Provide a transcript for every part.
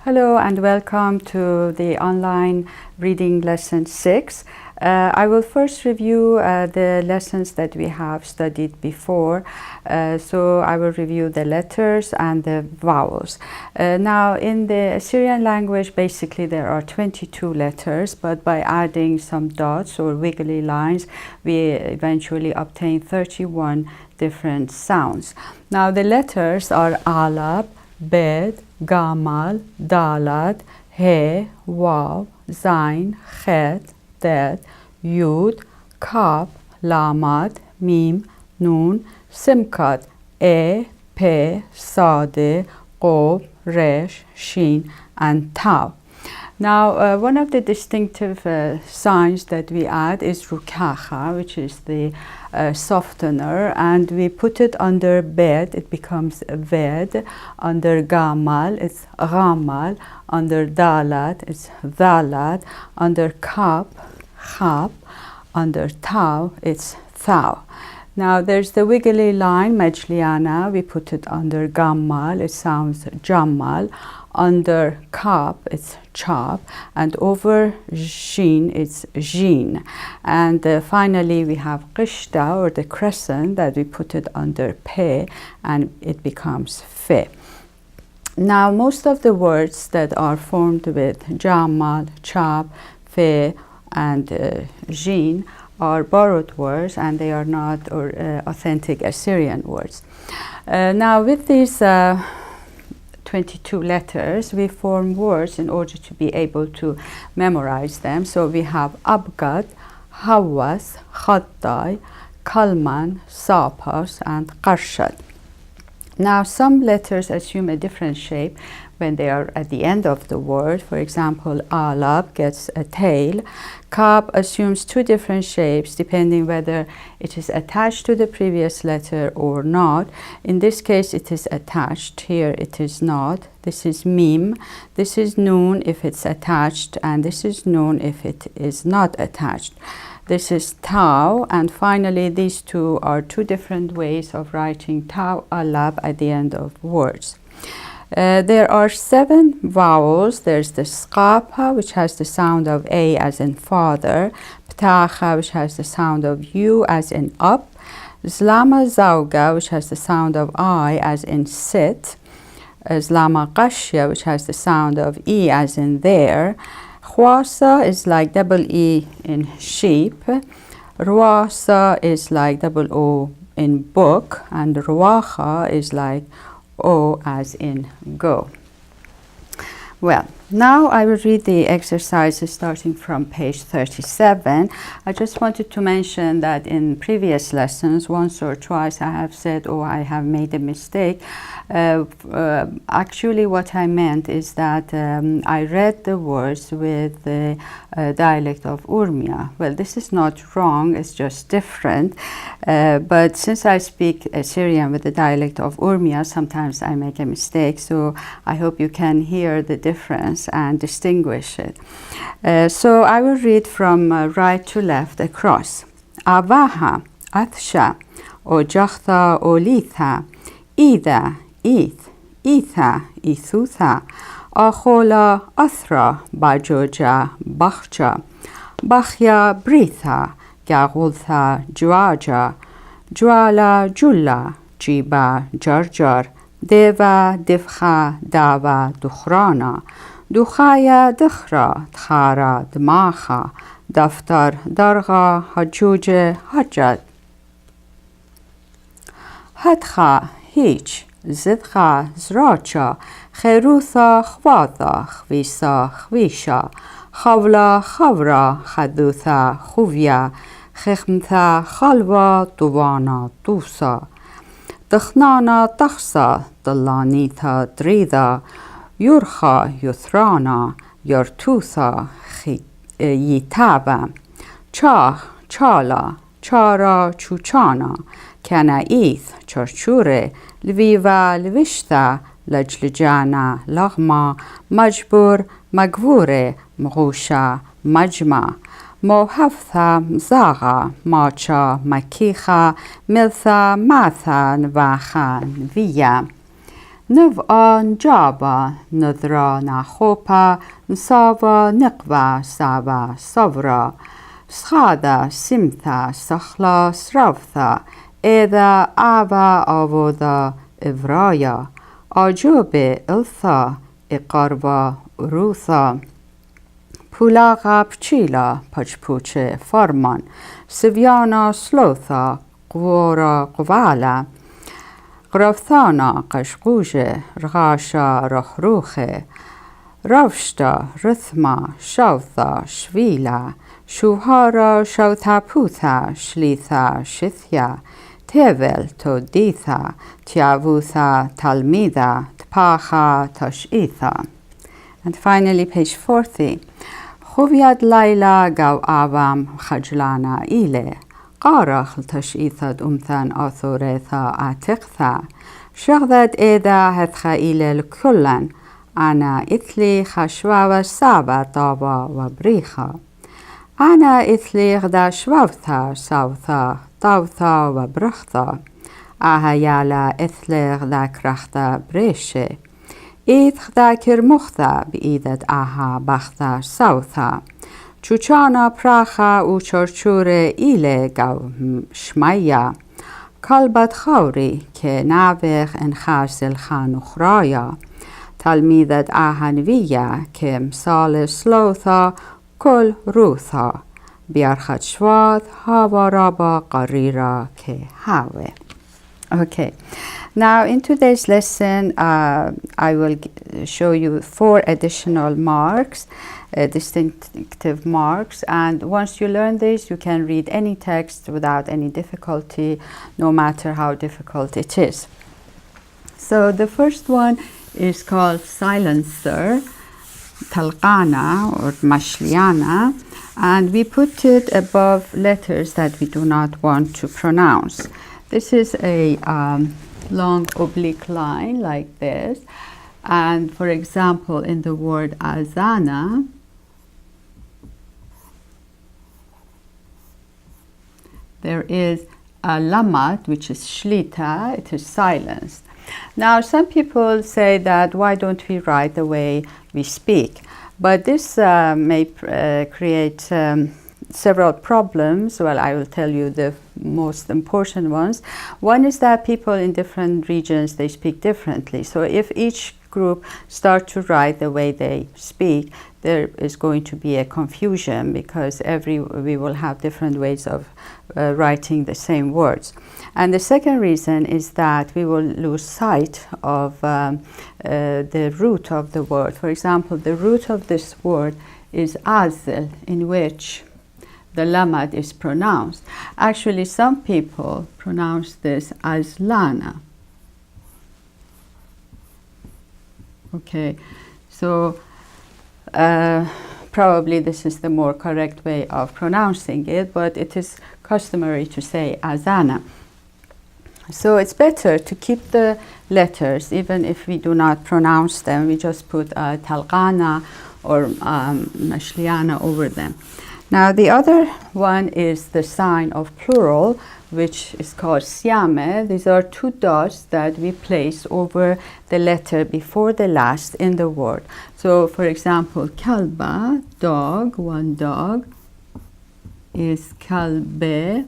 Hello and welcome to the online reading lesson 6. I will first review the lessons that we have studied before. So I will review the letters and the vowels. Now in the Assyrian language, basically there are 22 letters, but by adding some dots or wiggly lines, we eventually obtain 31 different sounds. Now the letters are alab, bed, gamal, dalad, he, waw, zain, chet, det, yud, kaf, lamad, mim, nun, simkad, pe, sade, qob, resh, shin, and taw. Now, one of the distinctive signs that we add is rukacha, which is the softener, and we put it under bed, it becomes ved. Under gamal, it's gamal. Under dalat, it's dalad. Under kap, chap. Under taw, it's thaw. Now there's the wiggly line, majliana, we put it under gamal, it sounds jamal. Under kap, it's chop, and over shin, it's jin. And finally we have qishta, or the crescent, that we put it under pe, and it becomes fe. Now most of the words that are formed with jamal, chop, fe, and jin are borrowed words, and they are not authentic Assyrian words. Now with these 22 letters, we form words in order to be able to memorize them. So we have abgad, hawas, khaddai, kalman, sapos, and qarshad. Now some letters assume a different shape when they are at the end of the word. For example, alab gets a tail. Kab assumes two different shapes depending whether it is attached to the previous letter or not. In this case it is attached, here it is not. This is mim, this is nun if it's attached, and this is nun if it is not attached. This is taw, and finally these two are two different ways of writing taw alab at the end of words. There are 7 vowels. There's the skapa, which has the sound of A as in father, ptacha, which has the sound of U as in up, zlama zauga, which has the sound of I as in sit, zlama qashya, which has the sound of E as in there. Khwasa is like double E in sheep, ruasa is like double O in book, and ruacha is like O as in go. Well, now I will read the exercises starting from page 37. I just wanted to mention that in previous lessons, once or twice I have said, oh, I have made a mistake. Actually, what I meant is that I read the words with the dialect of Urmia. Well, this is not wrong, it's just different. But since I speak Assyrian with the dialect of Urmia, sometimes I make a mistake. So I hope you can hear the difference and distinguish it. So I will read from right to left across. Avaha, athsha, ojachtha, olitha, ida, eth, etha, ethutha, ahola, athra, bajoja, bachja, bachya, britha, gagultha, juaja, juala, julla, jiba, jarjar, deva, divcha, dava, dukhrana, dukhaya, dukhra, thara, dmacha, daftar, darga, hajuje, hajat, hadcha, hich, zidcha, zracha, kherutha, khwatha, khvisa, khvisha, khavla, khavra, khadutha, khuvya, khimtha, khalwa, tuwana, tusa, Dakhnana, takhsa, dalanitha, drida, yurcha, yuthrana, yartutha, yitaba, chah, chala, chara, chuchana, kanaith, charchure, lviva, lvishta, lajlijana, lagma, majbur, magvure, mghusha, majma, Mohavtha, Zaga, Macha, Makicha, Miltha, Matha, Nvacha, Nviya. نوعا نجابا نذرا نخوبا نصابا نقبا سابا صبرا سخادا سمتا سخلا سرافتا إذا آبا آوودا إفرايا آجوب إلثا إقاربا روثا پولاغا پچیلا پچپوچه فرمان سویانا سلوثا قوارا قوالا غرفتانا قشقوجه رغاشا رخروخه روشتا رثما شوثا شویلا شوهارا شوتا پوتا شلیثا شثیا تیول تو دیثا تیاووثا تلمیدا تپاخا تشئیثا. And finally, page 40. خوبیت لیلا گو آوام خجلانا ایله قارخ تشئیثت امثان آثوريثا آتقثا شغدت إيدا هتخا إيله لكلن أنا إثلي خشوا وسابا طابا وبريخا أنا إثلي غدا شووثا سوثا طوثا وبرخثا أها يالا إثلي غدا كرختا بريشه إيد خدا كرمختا بإيدت آها بختا سوثا چوچانا پراخا و چرچور ایله گو شمایا کلبت خوری که نابخ انخارسل خانو خرایا تلمیدت آهنویه که مثال سلوثا کل روثا بیارخد شواد هاوا رابا قریرا که هاوه. Okay, now in today's lesson I will show you 4 additional marks, distinctive marks, and once you learn this you can read any text without any difficulty, no matter how difficult it is. So the first one is called silencer, Talcana or Mashliana, and we put it above letters that we do not want to pronounce. This is a long oblique line like this, and for example in the word azana, there is a lamat, which is shlita, it is silenced. Now some people say that why don't we write the way we speak, but this may create several problems. Well, I will tell you the most important ones. One is that people in different regions, they speak differently. So if each group start to write the way they speak, there is going to be a confusion because we will have different ways of writing the same words. And the second reason is that we will lose sight of the root of the word. For example, the root of this word is azl, in which the lamad is pronounced. Actually, some people pronounce this as lana. Okay, so probably this is the more correct way of pronouncing it, but it is customary to say azana. So it's better to keep the letters, even if we do not pronounce them. We just put Talcana or Mashliana over them. Now the other one is the sign of plural, which is called siame. These are 2 dots that we place over the letter before the last in the word. So for example, kalba, dog, one dog, is kalbe,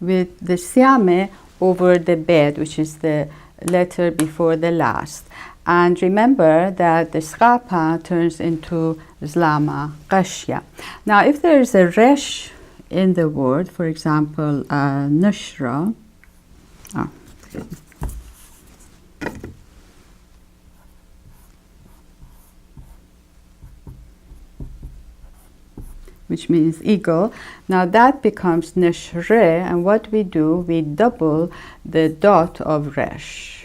with the siame over the bed, which is the letter before the last. And remember that the skapa turns into zlama, qashya. Now if there is a resh in the word, for example, nushra, which means eagle. Now that becomes neshre, and what we do, we double the dot of resh.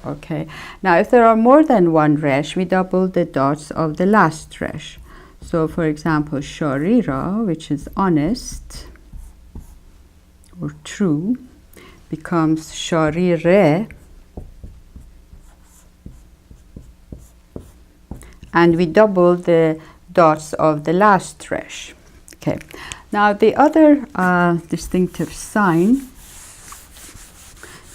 Okay, now if there are more than one resh, we double the dots of the last resh. So for example, sharira, which is honest or true, becomes sharire, and we double the dots of the last resh. Okay, now the other distinctive sign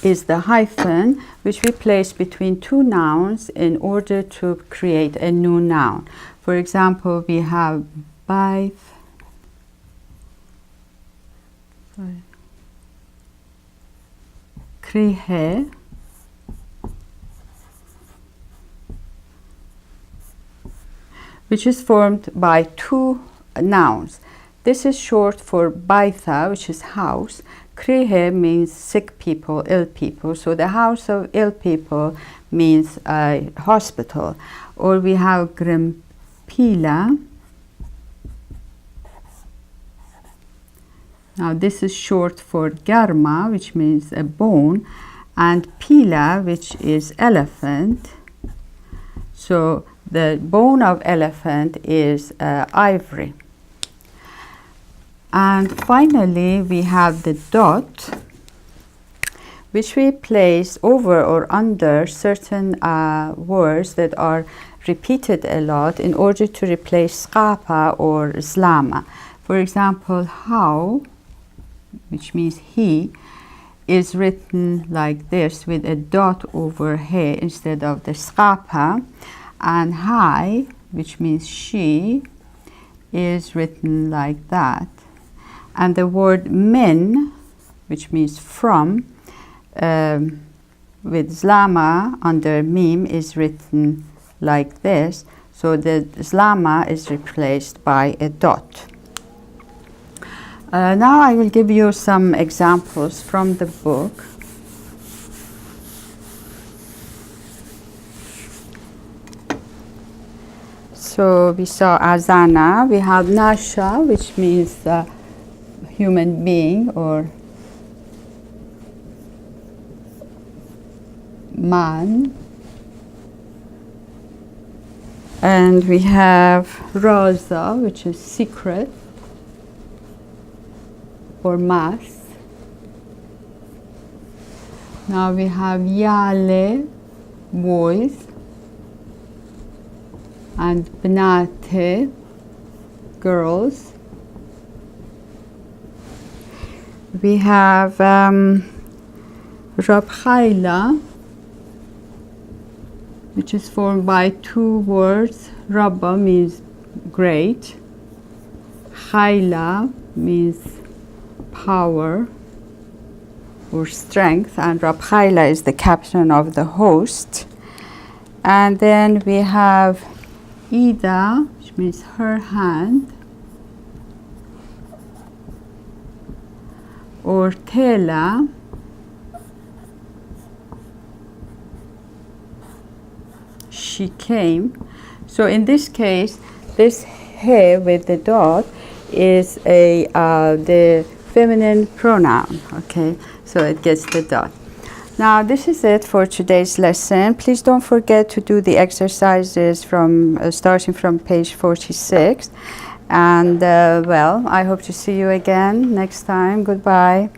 is the hyphen, which we place between two nouns in order to create a new noun. For example, we have baith, krihe, which is formed by two nouns. This is short for baitha, which is house. Krihe means sick people, ill people. So the house of ill people means a hospital. Or we have grimpila. Now this is short for garma, which means a bone, and pila, which is elephant. So the bone of elephant is ivory. And finally, we have the dot, which we place over or under certain words that are repeated a lot in order to replace skapa or zlama. For example, how, which means he, is written like this with a dot over he instead of the skapa. And hai, which means she, is written like that. And the word min, which means from, with zlama under mim is written like this. So the zlama is replaced by a dot. Now I will give you some examples from the book. So we saw azana, we have nasha, which means human being or man. And we have raza, which is secret or mass. Now we have yale, boys, and bnate, girls. We have rabkhaila, which is formed by two words. Rabba means great, khaila means power or strength, and rabkhaila is the captain of the host. And then we have ida, which means her hand, or tela, she came. So in this case, this he with the dot is the feminine pronoun. Okay, so it gets the dot. Now this is it for today's lesson. Please don't forget to do the exercises from starting from page 46. And well, I hope to see you again next time. Goodbye.